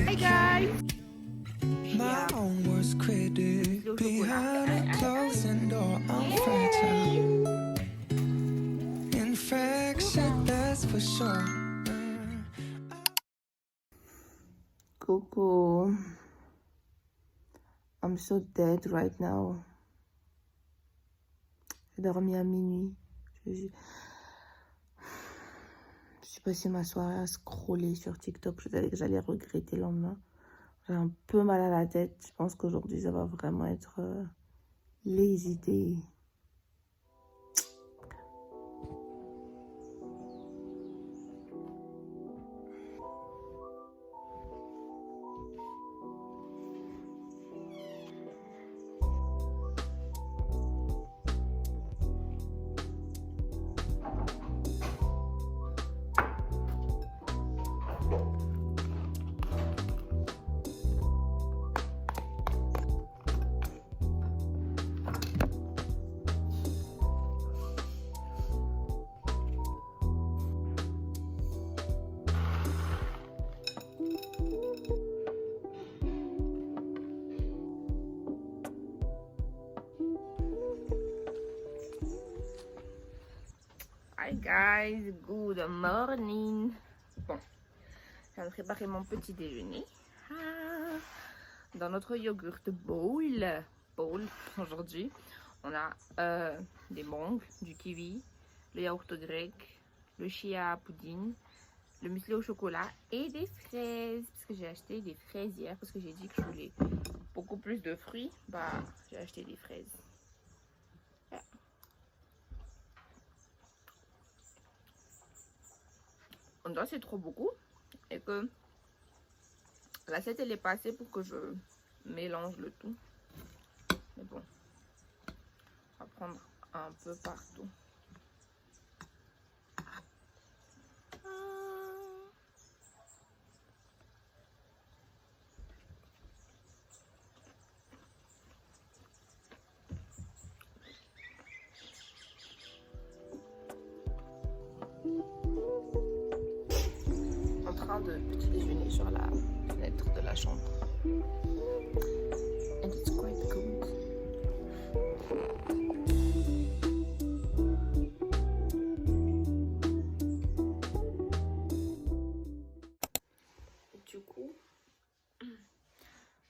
Hi guys! My own worst critic behind a closing door. I'm fragile. Infection, that's for sure. Coucou. I'm so dead right now. J'ai dormi à minuit. Je suis passée ma soirée à scroller sur TikTok. Je savais que j'allais regretter le lendemain. J'ai un peu mal à la tête. Je pense qu'aujourd'hui, ça va vraiment être lazy day. Hi guys, good morning. Bon, je viens de préparer mon petit déjeuner. Dans notre yogurt bowl aujourd'hui, on a des mangues, du kiwi, le yaourt grec, le chia pudding, le muesli au chocolat et des fraises. Parce que j'ai acheté des fraises hier parce que j'ai dit que je voulais beaucoup plus de fruits. Bah, j'ai acheté des fraises. On dirait que c'est trop beaucoup et que l'assiette elle est passée pour que je mélange le tout. Mais bon, on va prendre un peu partout. En train de petit déjeuner sur la fenêtre de la chambre. And it's quite good. Du coup,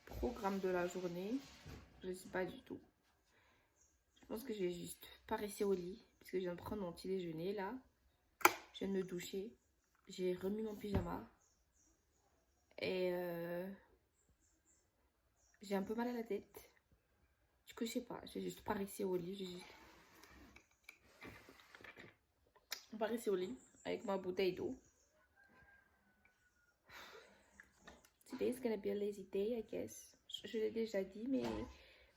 programme de la journée, je ne sais pas du tout. Je pense que je vais juste pas rester au lit parce que je viens de prendre mon petit déjeuner là. Je viens de me doucher. J'ai remis mon pyjama. Et j'ai un peu mal à la tête. Du coup, je sais pas. Je vais juste pas rester au lit. Je vais juste pas rester au lit avec ma bouteille d'eau. Today is gonna be a lazy day, I guess. Je l'ai déjà dit, mais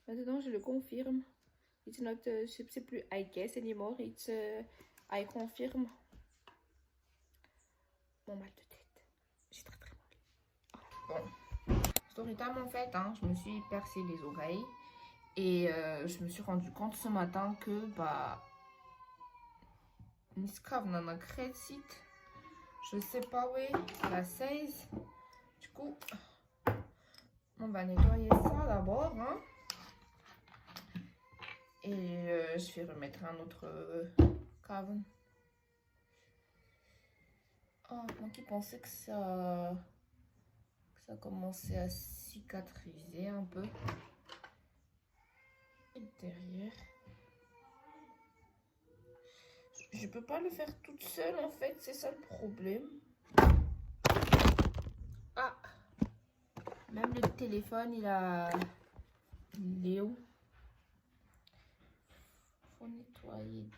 maintenant je le confirme. It's not, c'est plus I guess anymore. It's I confirme. Mon mal de tête. J'ai très très mal. Bon. Story time en fait, hein, je me suis percé les oreilles. Et je me suis rendu compte ce matin que bah Niscave n'en a crédit. Je sais pas où est la 16. Du coup, on va nettoyer ça d'abord. Hein. Et je vais remettre un autre cave. Oh, moi qui pensais que ça commençait à cicatriser un peu. Et derrière. Je peux pas le faire toute seule en fait, c'est ça le problème. Ah! Même le téléphone, il est où? Faut nettoyer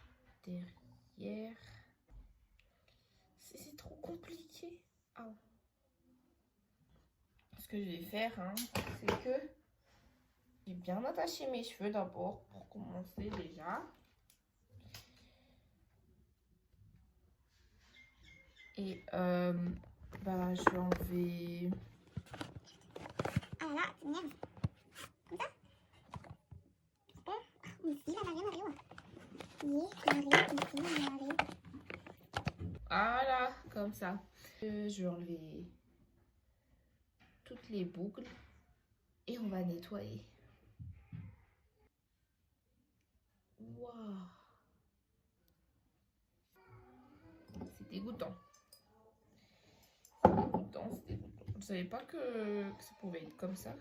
derrière. C'est trop compliqué. Ah. Ce que je vais faire, hein, c'est que j'ai bien attaché mes cheveux d'abord pour commencer déjà. Et bah, je vais enlever. Ah là là, c'est merde. Comme ça. Ici, là, rien arrive. Voilà, comme ça. Je vais enlever toutes les boucles et on va nettoyer. Waouh! C'est dégoûtant. C'est dégoûtant, c'est dégoûtant. Je ne savais pas que ça pouvait être comme ça.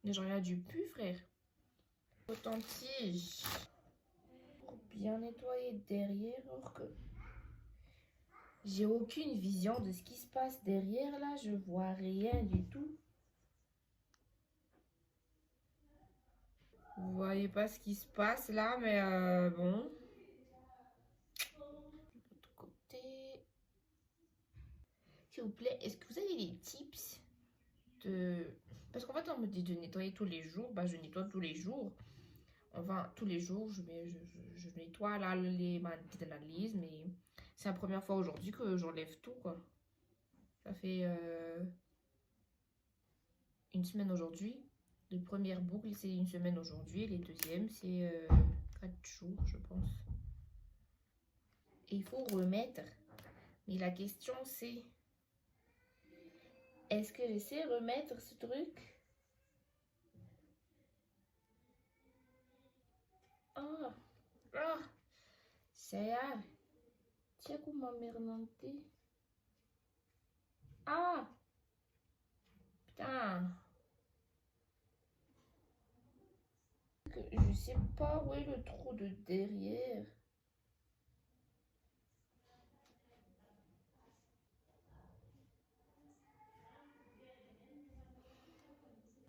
Mais j'en ai du pu, frère. Coton-tige. Pour bien nettoyer derrière, alors que j'ai aucune vision de ce qui se passe derrière là. Je vois rien du tout. Vous voyez pas ce qui se passe là, mais bon. De l'autre côté. S'il vous plaît, est-ce que vous avez des tips de... Parce qu'en fait, on me dit de nettoyer tous les jours. Bah, je nettoie tous les jours. Enfin, tous les jours, je nettoie là ma petite analyse. Mais c'est la première fois aujourd'hui que j'enlève tout, quoi. Ça fait une semaine aujourd'hui. Les premières boucles, c'est une semaine aujourd'hui. Les deuxièmes, c'est 4 jours, je pense. Et il faut remettre. Mais la question, c'est... Est-ce que je sais remettre ce truc? Ah, ah, ça y est. Tiens, comment m'emmerde. Ah, putain. Je sais pas où est le trou de derrière.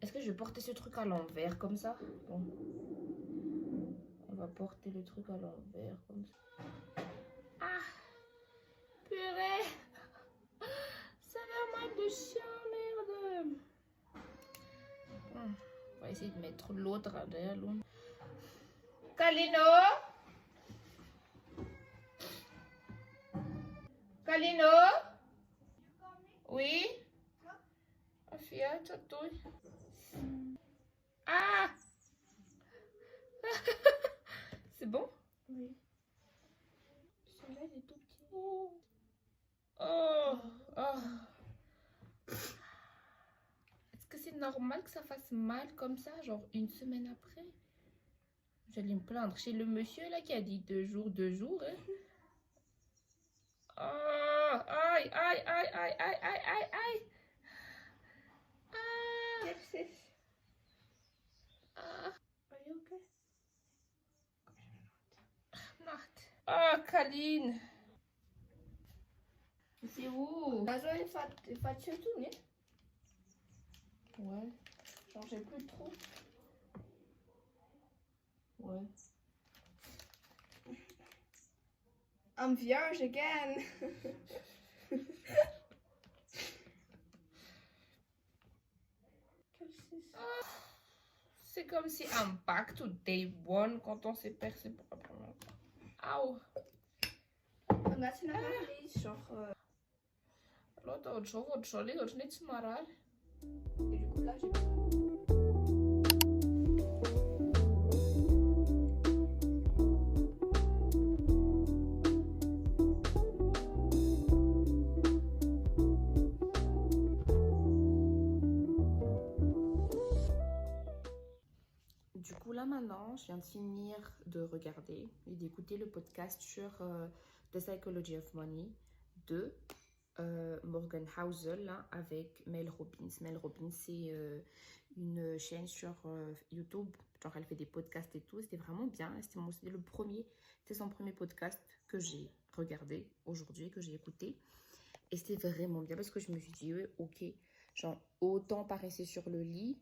Est-ce que je vais porter ce truc à l'envers comme ça? Bon. On va porter le truc à l'envers comme ça. Ah! Purée! Ça fait mal de chien, merde! Bon, on va essayer de mettre l'autre derrière l'autre. Kalino? Kalino? Oui? Afia, tatoui. Ah! C'est bon? Oui. Celui-là, il est tout petit. Oh! Oh! Est-ce que c'est normal que ça fasse mal comme ça, genre une semaine après? J'allais me plaindre chez le monsieur là qui a dit 2 jours, 2 jours. Hein? Oh! Aïe, aïe, aïe, aïe, aïe, aïe, aïe, aïe! Ah! What's this? Ah! Are you okay? Not. Ah, Kaline! C'est où? La joie est faite tout, né? Ouais. Genre, j'ai plus trop. Ouais. I'm vierge again. Ah, c'est comme si un back to day one quand on s'est percé pour la première fois. Auw. Omdat ze naar haar leest, genre. L'autre autre chose, les autres n'est pas mal. Et du coup, là, j'ai. Du coup, là maintenant, je viens de finir de regarder et d'écouter le podcast sur The Psychology of Money de Morgan Housel là, avec Mel Robbins. Mel Robbins, c'est une chaîne sur YouTube. Genre, elle fait des podcasts et tout. C'était vraiment bien. C'était le premier. C'était son premier podcast que j'ai regardé aujourd'hui, que j'ai écouté. Et c'était vraiment bien parce que je me suis dit, ouais, ok, genre, autant pas rester sur le lit.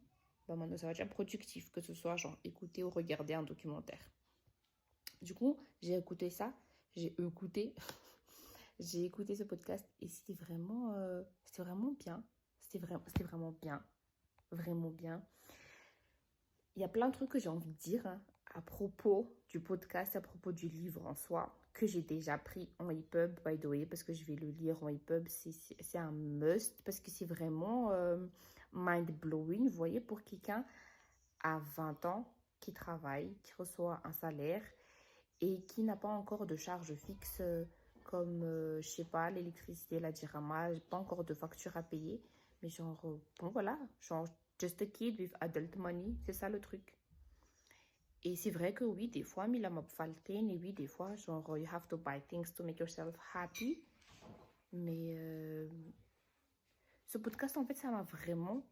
Bah maintenant, ça va être déjà productif, que ce soit genre écouter ou regarder un documentaire. Du coup, j'ai écouté ça. J'ai écouté ce podcast et c'était vraiment bien. C'était vraiment bien. Vraiment bien. Il y a plein de trucs que j'ai envie de dire hein, à propos du podcast, à propos du livre en soi, que j'ai déjà pris en EPUB, by the way, parce que je vais le lire en EPUB. C'est un must, parce que c'est vraiment mind-blowing, vous voyez, pour quelqu'un à 20 ans qui travaille, qui reçoit un salaire et qui n'a pas encore de charge fixe comme, je sais pas, l'électricité, la dirama, j'ai pas encore de facture à payer. Mais genre, bon voilà, genre, just a kid with adult money, c'est ça le truc. Et c'est vrai que oui, des fois, Mila m'a falté, et oui, des fois, genre, you have to buy things to make yourself happy. Mais ce podcast, en fait, ça a vraiment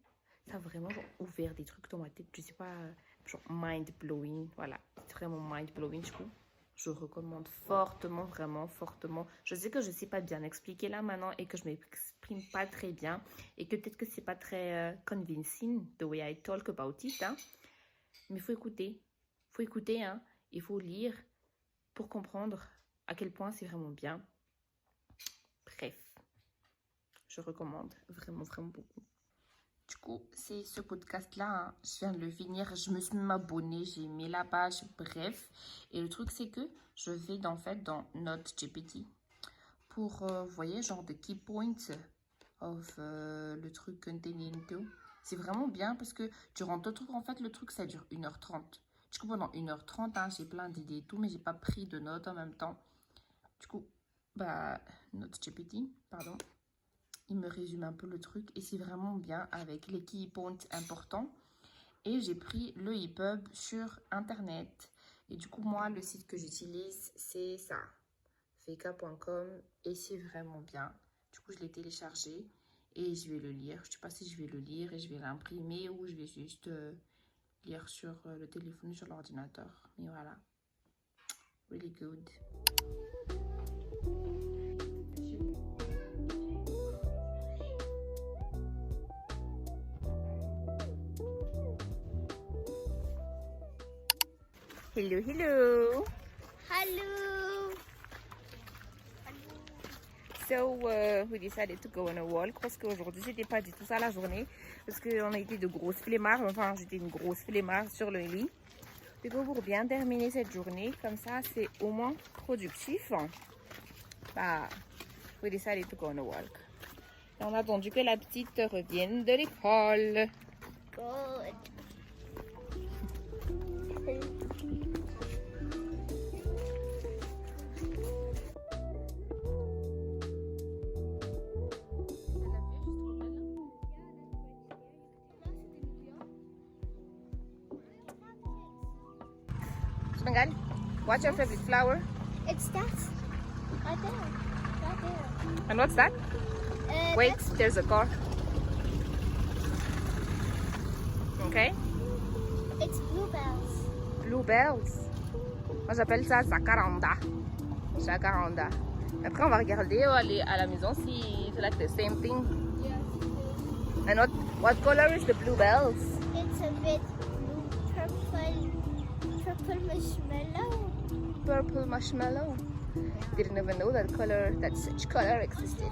genre, ouvert des trucs dans ma tête. Je sais pas, genre mind-blowing. Voilà, c'est vraiment mind-blowing, du coup. Je recommande fortement, vraiment fortement. Je sais que je sais pas bien expliquer là maintenant et que je m'exprime pas très bien. Et que peut-être que c'est pas très convincing, the way I talk about it. Hein. Mais il faut écouter. Il faut écouter, hein. Il faut lire pour comprendre à quel point c'est vraiment bien. Bref, je recommande vraiment, vraiment beaucoup. Du coup, c'est ce podcast-là, hein. Je viens de le finir, je me suis même abonnée, j'ai mis la page, bref. Et le truc, c'est que je vais en fait dans NoteGPT pour, vous voyez, genre de key points of le truc containing to. C'est vraiment bien parce que durant deux tours, en fait, le truc, ça dure 1h30. Du coup, pendant 1h30, hein, j'ai plein d'idées et tout, mais j'ai pas pris de notes en même temps. Du coup, bah, NoteGPT, pardon. Il me résume un peu le truc et c'est vraiment bien avec les key points importants. Et j'ai pris le EPUB sur internet. Et du coup, moi, le site que j'utilise, c'est ça. Feka.com et c'est vraiment bien. Du coup, je l'ai téléchargé et je vais le lire. Je ne sais pas si je vais le lire et je vais l'imprimer ou je vais juste lire sur le téléphone, sur l'ordinateur. Mais voilà. Really good. Hello, hello. Hello. So, we decided to go on a walk parce qu'aujourd'hui, c'était pas du tout ça la journée. Parce qu'on a été de grosses flemmards. Enfin, j'étais une grosse flemmarde sur le lit. Du coup, pour bien terminer cette journée, comme ça, c'est au moins productif. Bah, we decided to go on a walk. Et on a attendu que la petite revienne de l'école. Good. Bengal, what's your favorite flower? It's that. Right there. Right there. And what's that? Wait, there's a car. Okay. It's bluebells. Bluebells. Moi, j'appelle ça jacaranda. Jacaranda. Après, on va regarder, on va aller à la maison si c'est like the same thing. And what color is the bluebells? It's a bit blue, purple marshmallow. Purple marshmallow. Didn't even know that such color existed.